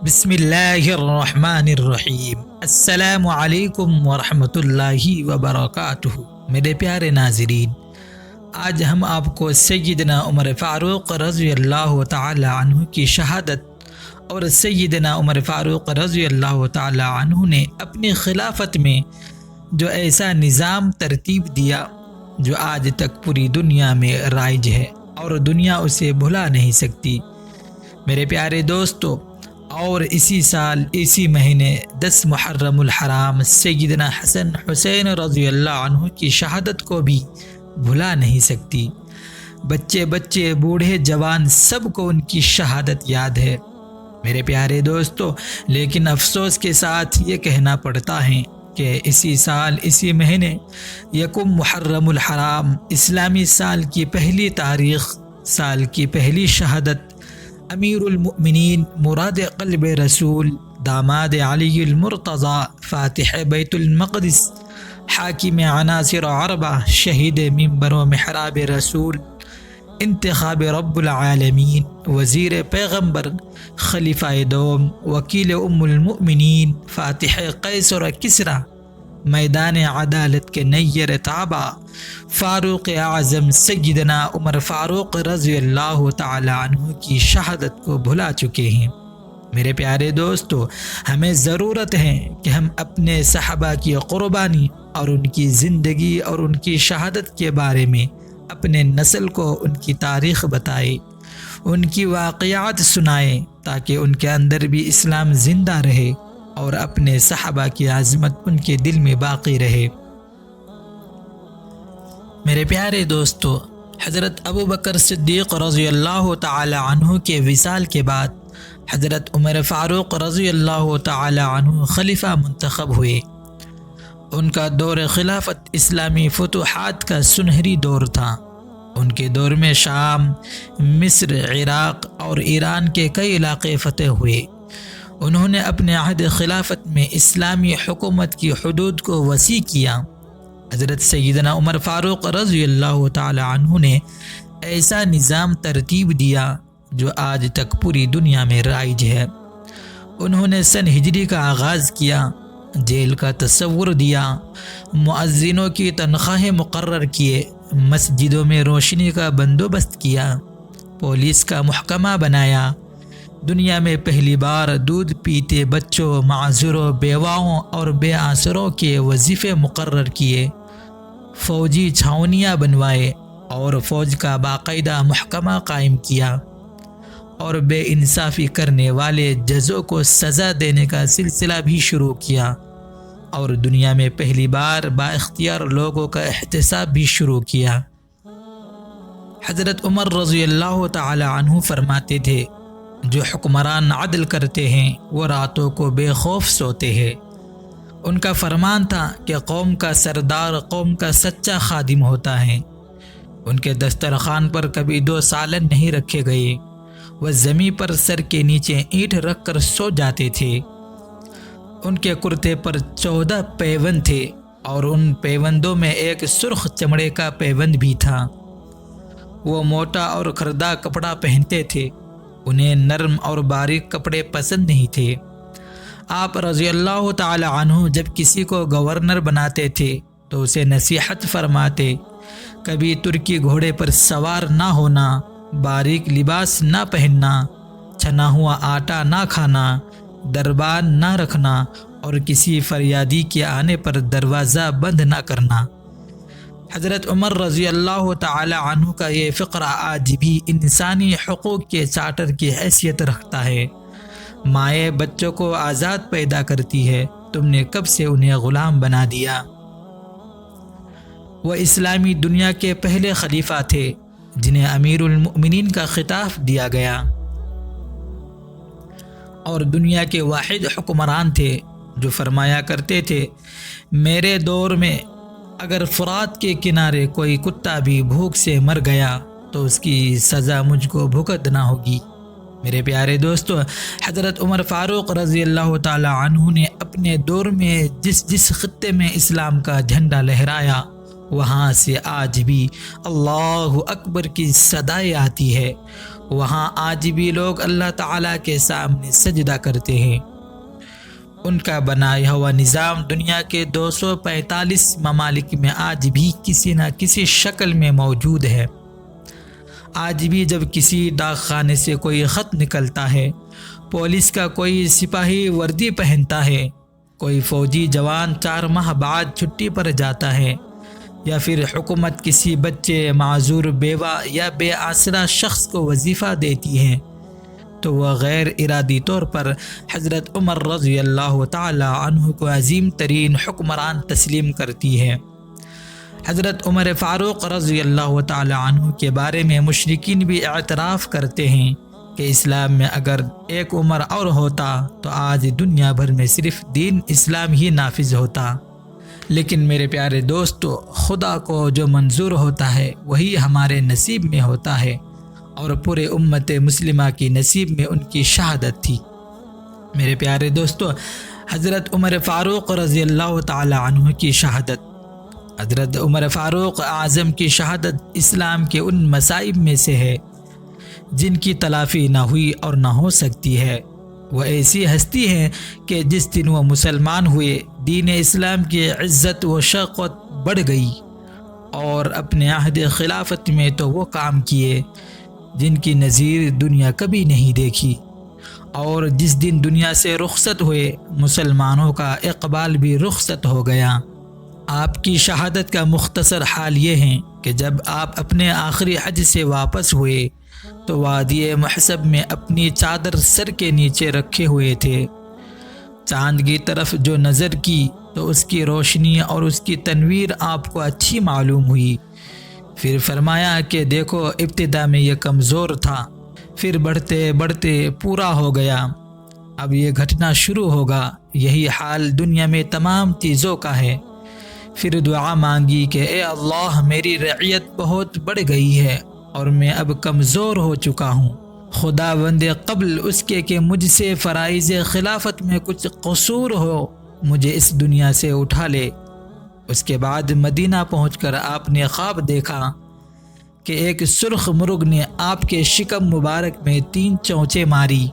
بسم اللہ الرحمن الرحیم۔ السلام علیکم ورحمۃ اللہ وبرکاتہ۔ میرے پیارے ناظرین، آج ہم آپ کو سیدنا عمر فاروق رضی اللہ تعالی عنہ کی شہادت اور سیدنا عمر فاروق رضی اللہ تعالی عنہ نے اپنی خلافت میں جو ایسا نظام ترتیب دیا جو آج تک پوری دنیا میں رائج ہے اور دنیا اسے بھلا نہیں سکتی۔ میرے پیارے دوستو، اور اسی سال اسی مہینے 10 محرم الحرام سیدنا حسن حسین رضی اللہ عنہ کی شہادت کو بھی بھلا نہیں سکتی۔ بچے بوڑھے جوان سب کو ان کی شہادت یاد ہے میرے پیارے دوستو، لیکن افسوس کے ساتھ یہ کہنا پڑتا ہے کہ اسی سال اسی مہینے 1 محرم الحرام اسلامی سال کی پہلی تاریخ، سال کی پہلی شہادت امیر المؤمنین مراد قلب رسول داماد علی المرتضی فاتح بیت المقدس حاکم عناصر عربہ شہید منبر و محراب رسول انتخاب رب العالمین وزیر پیغمبر خلیفہ دوم وکیل ام المؤمنین فاتح قیصر کسریٰ میدان عدالت کے نیر تابع فاروق اعظم سیدنا عمر فاروق رضی اللہ تعالی عنہ کی شہادت کو بھلا چکے ہیں۔ میرے پیارے دوستو، ہمیں ضرورت ہے کہ ہم اپنے صحابہ کی قربانی اور ان کی زندگی اور ان کی شہادت کے بارے میں اپنے نسل کو ان کی تاریخ بتائیں، ان کی واقعات سنائیں تاکہ ان کے اندر بھی اسلام زندہ رہے اور اپنے صحابہ کی عظمت ان کے دل میں باقی رہے۔ میرے پیارے دوستو، حضرت ابو بکر صدیق رضی اللہ تعالی عنہ کے وصال کے بعد حضرت عمر فاروق رضی اللہ تعالی عنہ خلیفہ منتخب ہوئے۔ ان کا دور خلافت اسلامی فتوحات کا سنہری دور تھا۔ ان کے دور میں شام، مصر، عراق اور ایران کے کئی علاقے فتح ہوئے۔ انہوں نے اپنے عہد خلافت میں اسلامی حکومت کی حدود کو وسیع کیا۔ حضرت سیدنا عمر فاروق رضی اللہ تعالی عنہ نے ایسا نظام ترتیب دیا جو آج تک پوری دنیا میں رائج ہے۔ انہوں نے سن ہجری کا آغاز کیا، جیل کا تصور دیا، مؤذنوں کی تنخواہیں مقرر کیے، مسجدوں میں روشنی کا بندوبست کیا، پولیس کا محکمہ بنایا، دنیا میں پہلی بار دودھ پیتے بچوں، معذوروں، بیواؤں اور بے آسروں کے وظیفے مقرر کیے، فوجی چھاونیاں بنوائے اور فوج کا باقاعدہ محکمہ قائم کیا، اور بے انصافی کرنے والے ججوں کو سزا دینے کا سلسلہ بھی شروع کیا، اور دنیا میں پہلی بار با اختیار لوگوں کا احتساب بھی شروع کیا۔ حضرت عمر رضی اللہ تعالی عنہ فرماتے تھے، جو حکمران عدل کرتے ہیں وہ راتوں کو بے خوف سوتے ہیں۔ ان کا فرمان تھا کہ قوم کا سردار قوم کا سچا خادم ہوتا ہے۔ ان کے دسترخوان پر کبھی 2 سالن نہیں رکھے گئے، وہ زمین پر سر کے نیچے اینٹ رکھ کر سو جاتے تھے۔ ان کے کرتے پر 14 پیوند تھے اور ان پیوندوں میں ایک سرخ چمڑے کا پیوند بھی تھا۔ وہ موٹا اور کھردہ کپڑا پہنتے تھے، انہیں نرم اور باریک کپڑے پسند نہیں تھے۔ آپ رضی اللہ تعالی عنہ جب کسی کو گورنر بناتے تھے تو اسے نصیحت فرماتے، کبھی ترکی گھوڑے پر سوار نہ ہونا، باریک لباس نہ پہننا، چھنا ہوا آٹا نہ کھانا، دربان نہ رکھنا اور کسی فریادی کے آنے پر دروازہ بند نہ کرنا۔ حضرت عمر رضی اللہ تعالی عنہ کا یہ فقرہ آج بھی انسانی حقوق کے چارٹر کی حیثیت رکھتا ہے۔ مائیں بچوں کو آزاد پیدا کرتی ہے، تم نے کب سے انہیں غلام بنا دیا۔ وہ اسلامی دنیا کے پہلے خلیفہ تھے جنہیں امیر المؤمنین کا خطاب دیا گیا، اور دنیا کے واحد حکمران تھے جو فرمایا کرتے تھے، میرے دور میں اگر فرات کے کنارے کوئی کتا بھی بھوک سے مر گیا تو اس کی سزا مجھ کو بھگتنا ہوگی۔ میرے پیارے دوستو، حضرت عمر فاروق رضی اللہ تعالی عنہ نے اپنے دور میں جس خطے میں اسلام کا جھنڈا لہرایا، وہاں سے آج بھی اللہ اکبر کی صدائیں آتی ہے۔ وہاں آج بھی لوگ اللہ تعالیٰ کے سامنے سجدہ کرتے ہیں۔ ان کا بنایا ہوا نظام دنیا کے 245 ممالک میں آج بھی کسی نہ کسی شکل میں موجود ہے۔ آج بھی جب کسی ڈاک خانے سے کوئی خط نکلتا ہے، پولیس کا کوئی سپاہی وردی پہنتا ہے، کوئی فوجی جوان 4 ماہ بعد چھٹی پر جاتا ہے، یا پھر حکومت کسی بچے، معذور، بیوہ یا بے آسرا شخص کو وظیفہ دیتی ہے، تو وہ غیر ارادی طور پر حضرت عمر رضی اللہ تعالی عنہ کو عظیم ترین حکمران تسلیم کرتی ہے۔ حضرت عمر فاروق رضی اللہ تعالی عنہ کے بارے میں مشرکین بھی اعتراف کرتے ہیں کہ اسلام میں اگر ایک عمر اور ہوتا تو آج دنیا بھر میں صرف دین اسلام ہی نافذ ہوتا۔ لیکن میرے پیارے دوستو، خدا کو جو منظور ہوتا ہے وہی ہمارے نصیب میں ہوتا ہے، اور پورے امت مسلمہ کی نصیب میں ان کی شہادت تھی۔ میرے پیارے دوستو، حضرت عمر فاروق رضی اللہ تعالی عنہ کی شہادت، حضرت عمر فاروق اعظم کی شہادت اسلام کے ان مصائب میں سے ہے جن کی تلافی نہ ہوئی اور نہ ہو سکتی ہے۔ وہ ایسی ہستی ہے کہ جس دن وہ مسلمان ہوئے، دین اسلام کی عزت و شوقت بڑھ گئی، اور اپنے عہد خلافت میں تو وہ کام کیے جن کی نظیر دنیا کبھی نہیں دیکھی، اور جس دن دنیا سے رخصت ہوئے مسلمانوں کا اقبال بھی رخصت ہو گیا۔ آپ کی شہادت کا مختصر حال یہ ہے کہ جب آپ اپنے آخری حج سے واپس ہوئے تو وادی محسب میں اپنی چادر سر کے نیچے رکھے ہوئے تھے۔ چاند کی طرف جو نظر کی تو اس کی روشنی اور اس کی تنویر آپ کو اچھی معلوم ہوئی۔ پھر فرمایا کہ دیکھو، ابتدا میں یہ کمزور تھا، پھر بڑھتے بڑھتے پورا ہو گیا، اب یہ گھٹنا شروع ہوگا۔ یہی حال دنیا میں تمام چیزوں کا ہے۔ پھر دعا مانگی کہ اے اللہ، میری رعیت بہت بڑھ گئی ہے اور میں اب کمزور ہو چکا ہوں، خدا بند قبل اس کے کہ مجھ سے فرائض خلافت میں کچھ قصور ہو مجھے اس دنیا سے اٹھا لے۔ اس کے بعد مدینہ پہنچ کر آپ نے خواب دیکھا کہ ایک سرخ مرغ نے آپ کے شکم مبارک میں 3 چونچیں ماری۔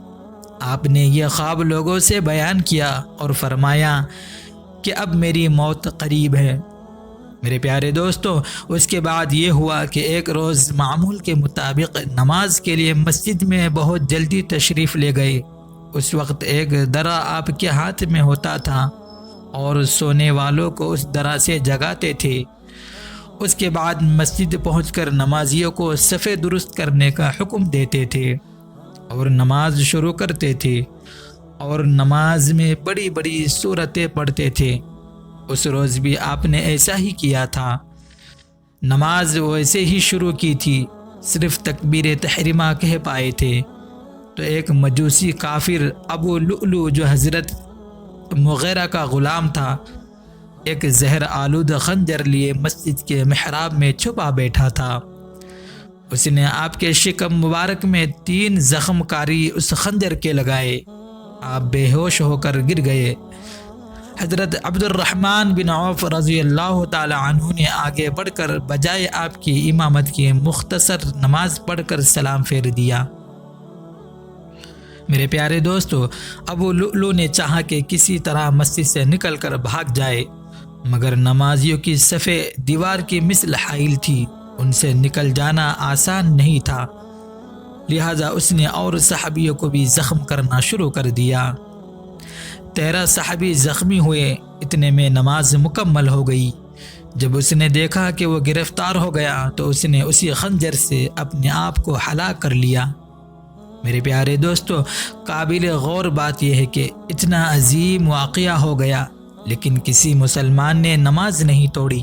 آپ نے یہ خواب لوگوں سے بیان کیا اور فرمایا کہ اب میری موت قریب ہے۔ میرے پیارے دوستو، اس کے بعد یہ ہوا کہ ایک روز معمول کے مطابق نماز کے لیے مسجد میں بہت جلدی تشریف لے گئے۔ اس وقت ایک درہ آپ کے ہاتھ میں ہوتا تھا اور سونے والوں کو اس درہ سے جگاتے تھے۔ اس کے بعد مسجد پہنچ کر نمازیوں کو صف درست کرنے کا حکم دیتے تھے اور نماز شروع کرتے تھے، اور نماز میں بڑی بڑی سورتیں پڑھتے تھے۔ اس روز بھی آپ نے ایسا ہی کیا تھا۔ نماز ویسے ہی شروع کی تھی، صرف تکبیر تحریمہ کہہ پائے تھے تو ایک مجوسی کافر ابو لؤلؤ جو حضرت مغیرہ کا غلام تھا، ایک زہر آلود خنجر لیے مسجد کے محراب میں چھپا بیٹھا تھا۔ اس نے آپ کے شکم مبارک میں 3 زخم کاری اس خنجر کے لگائے۔ آپ بے ہوش ہو کر گر گئے۔ حضرت عبد الرحمن بن عوف رضی اللہ تعالی عنہ نے آگے بڑھ کر بجائے آپ کی امامت کی مختصر نماز پڑھ کر سلام پھیر دیا۔ میرے پیارے دوستو، ابو لؤلؤ نے چاہا کہ کسی طرح مسجد سے نکل کر بھاگ جائے، مگر نمازیوں کی صفیں دیوار کی مثل حائل تھی، ان سے نکل جانا آسان نہیں تھا، لہذا اس نے اور صحابیوں کو بھی زخم کرنا شروع کر دیا۔ 13 صحابی زخمی ہوئے، اتنے میں نماز مکمل ہو گئی۔ جب اس نے دیکھا کہ وہ گرفتار ہو گیا تو اس نے اسی خنجر سے اپنے آپ کو ہلاک کر لیا۔ میرے پیارے دوستو، قابل غور بات یہ ہے کہ اتنا عظیم واقعہ ہو گیا لیکن کسی مسلمان نے نماز نہیں توڑی،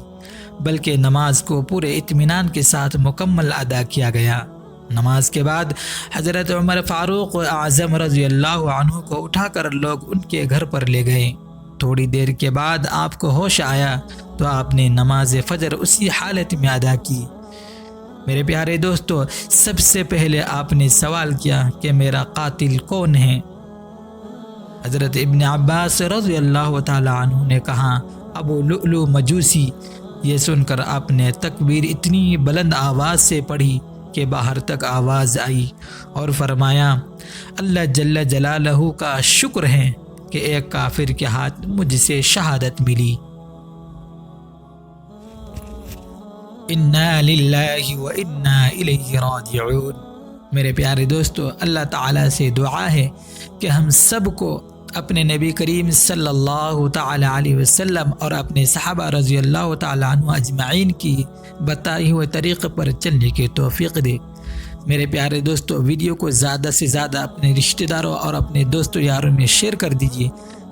بلکہ نماز کو پورے اطمینان کے ساتھ مکمل ادا کیا گیا۔ نماز کے بعد حضرت عمر فاروق اعظم رضی اللہ عنہ کو اٹھا کر لوگ ان کے گھر پر لے گئے۔ تھوڑی دیر کے بعد آپ کو ہوش آیا تو آپ نے نماز فجر اسی حالت میں ادا کی۔ میرے پیارے دوستو، سب سے پہلے آپ نے سوال کیا کہ میرا قاتل کون ہے؟ حضرت ابن عباس رضی اللہ تعالی عنہ نے کہا، ابو لؤلؤ مجوسی۔ یہ سن کر آپ نے تکبیر اتنی بلند آواز سے پڑھی کہ باہر تک آواز آئی اور فرمایا اللہ جل جلالہ کا شکر ہے کہ ایک کافر کے ہاتھ مجھ سے شہادت ملی۔ انا للہ و انا الیہ راجعون۔ میرے پیارے دوستو، اللہ تعالیٰ سے دعا ہے کہ ہم سب کو اپنے نبی کریم صلی اللہ تعالیٰ علیہ وسلم اور اپنے صحابہ رضی اللہ تعالیٰ عنہ اجمعین کی بتائی ہوئے طریقے پر چلنے کی توفیق دے۔ میرے پیارے دوستو، ویڈیو کو زیادہ سے زیادہ اپنے رشتہ داروں اور اپنے دوستوں یاروں میں شیئر کر دیجیے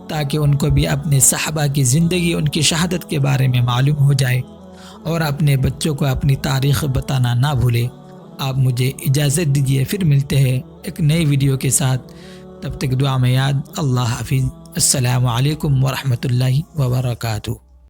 تاکہ ان کو بھی اپنے صحابہ کی زندگی، ان کی شہادت کے بارے میں معلوم ہو جائے، اور اپنے بچوں کو اپنی تاریخ بتانا نہ بھولے۔ آپ مجھے اجازت دیجیے، پھر ملتے ہیں ایک نئی ویڈیو کے ساتھ۔ تب تک دعا میں یاد۔ اللہ حافظ۔ السلام علیکم ورحمۃ اللہ وبرکاتہ۔